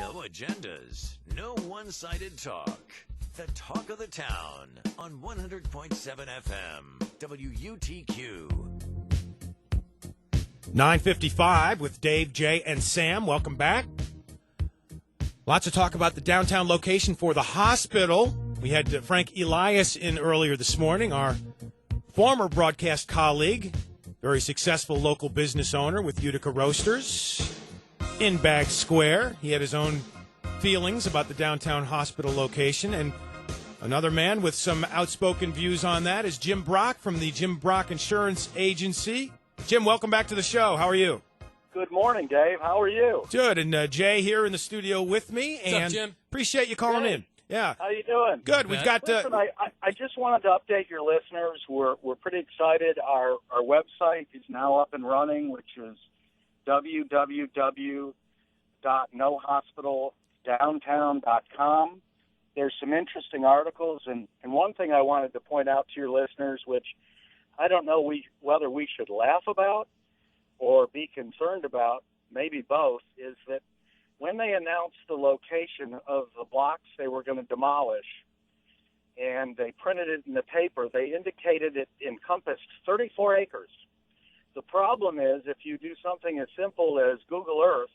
No agendas, no one-sided talk. The talk of the town on 100.7 FM, WUTQ. 9:55 with Dave, Jay, and Sam. Welcome back. Lots of talk about the downtown location for the hospital. We had Frank Elias in earlier this morning, our former broadcast colleague, very successful local business owner with Utica Roasters in Bag Square. He had his own feelings about the downtown hospital location, and another man with some outspoken views on that is Jim Brock from the Jim Brock Insurance Agency. Jim, welcome back to the show. How are you? Good morning, Dave. How are you? Good, and Jay here in the studio with me. What's up, Jim? Appreciate you calling in. Yeah. How you doing? Good. We've got. Listen, I just wanted to update your listeners. We're pretty excited. Our website is now up and running, which is www.nohospitaldowntown.com. There's some interesting articles, and one thing I wanted to point out to your listeners, which I don't know whether we should laugh about or be concerned about, maybe both, is that when they announced the location of the blocks they were going to demolish and they printed it in the paper, they indicated it encompassed 34 acres. The problem is if you do something as simple as Google Earth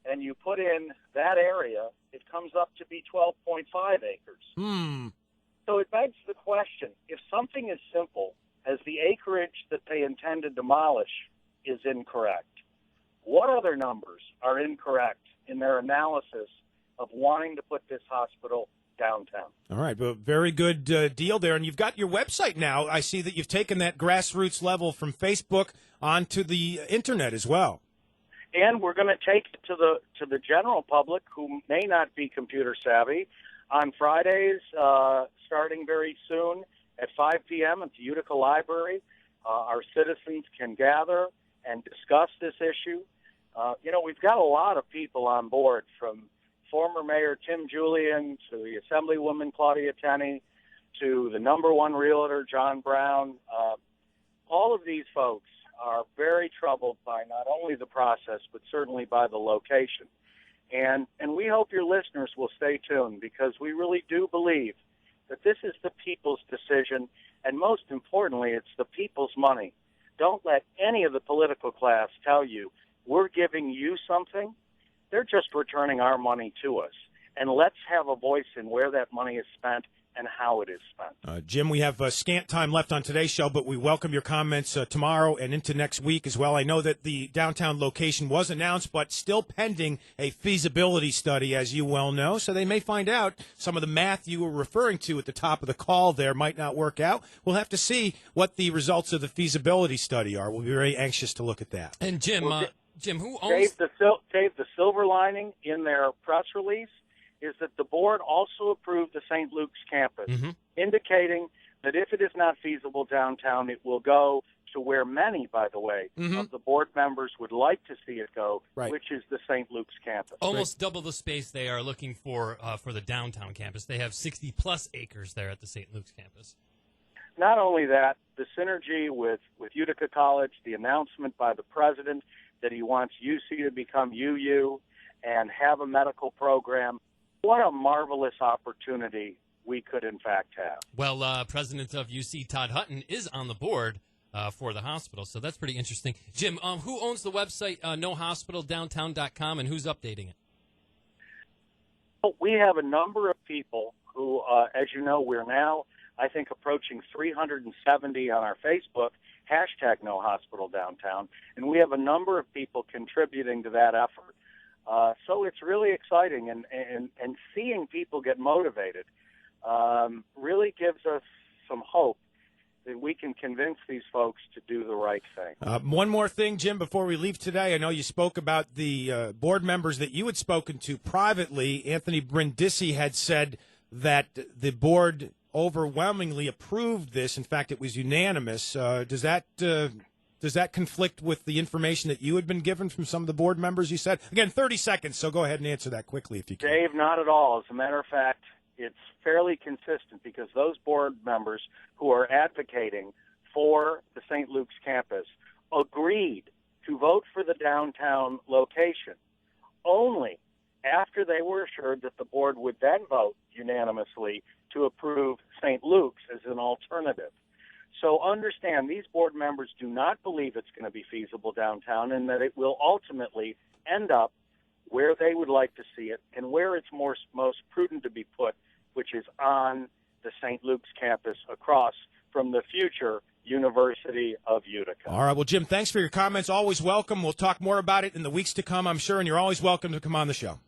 and you put in that area, it comes up to be 12.5 acres. So it begs the question, if something as simple as the acreage that they intend to demolish is incorrect, what other numbers are incorrect in their analysis of wanting to put this hospital downtown? All right, well, very good deal there. And you've got your website now. I see that you've taken that grassroots level from Facebook onto the Internet as well. And we're going to take it to the general public who may not be computer savvy on Fridays, starting very soon at 5 p.m. at the Utica Library. Our citizens can gather and discuss this issue. We've got a lot of people on board, from former Mayor Tim Julian to the Assemblywoman Claudia Tenney to the number one realtor, John Brown. All of these folks are very troubled by not only the process, but certainly by the location. And we hope your listeners will stay tuned, because we really do believe that this is the people's decision, and most importantly, it's the people's money. Don't let any of the political class tell you we're giving you something. They're just returning our money to us. And let's have a voice in where that money is spent and how it is spent. Jim, we have scant time left on today's show, but we welcome your comments tomorrow and into next week as well. I know that the downtown location was announced, but still pending a feasibility study, as you well know. So they may find out some of the math you were referring to at the top of the call there might not work out. We'll have to see what the results of the feasibility study are. We'll be very anxious to look at that. And Jim, who owns... Dave, the silver lining in their press release is that the board also approved the St. Luke's campus, indicating that if it is not feasible downtown, it will go to where many, by the way, of the board members would like to see it go, which is the St. Luke's campus. Almost double the space they are looking for the downtown campus. They have 60-plus acres there at the St. Luke's campus. Not only that, the synergy with Utica College, the announcement by the president that he wants UC to become UU and have a medical program. What a marvelous opportunity we could, in fact, have. Well, President of UC, Todd Hutton, is on the board for the hospital, so that's pretty interesting. Jim, who owns the website nohospitaldowntown.com, and who's updating it? Well, we have a number of people who, as you know, we're now, I think, approaching 370 on our Facebook, hashtag #NoHospitalDowntown, and we have a number of people contributing to that effort. So it's really exciting, and seeing people get motivated really gives us some hope that we can convince these folks to do the right thing. One more thing, Jim, before we leave today. I know you spoke about the board members that you had spoken to privately. Anthony Brindisi had said that the board overwhelmingly approved this. In fact, it was unanimous. Does that conflict with the information that you had been given from some of the board members? You said, again, 30 seconds, so go ahead and answer that quickly if you can. Dave, not at all. As a matter of fact, it's fairly consistent, because those board members who are advocating for the St. Luke's campus agreed to vote for the downtown location only after they were assured that the board would then vote unanimously to approve St. Luke's as an alternative. So understand, these board members do not believe it's going to be feasible downtown, and that it will ultimately end up where they would like to see it and where it's most prudent to be put, which is on the St. Luke's campus across from the future University of Utica. All right. Well, Jim, thanks for your comments. Always welcome. We'll talk more about it in the weeks to come, I'm sure, and you're always welcome to come on the show.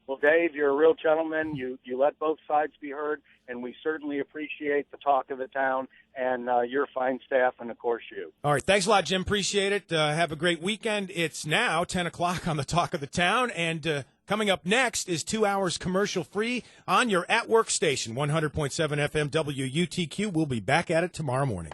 Well, Dave, you're a real gentleman. You let both sides be heard, and we certainly appreciate the talk of the town and your fine staff, and, of course, you. All right. Thanks a lot, Jim. Appreciate it. Have a great weekend. It's now 10 o'clock on the Talk of the Town, and coming up next is 2 hours commercial-free on your at-work station, 100.7 FM WUTQ. We'll be back at it tomorrow morning.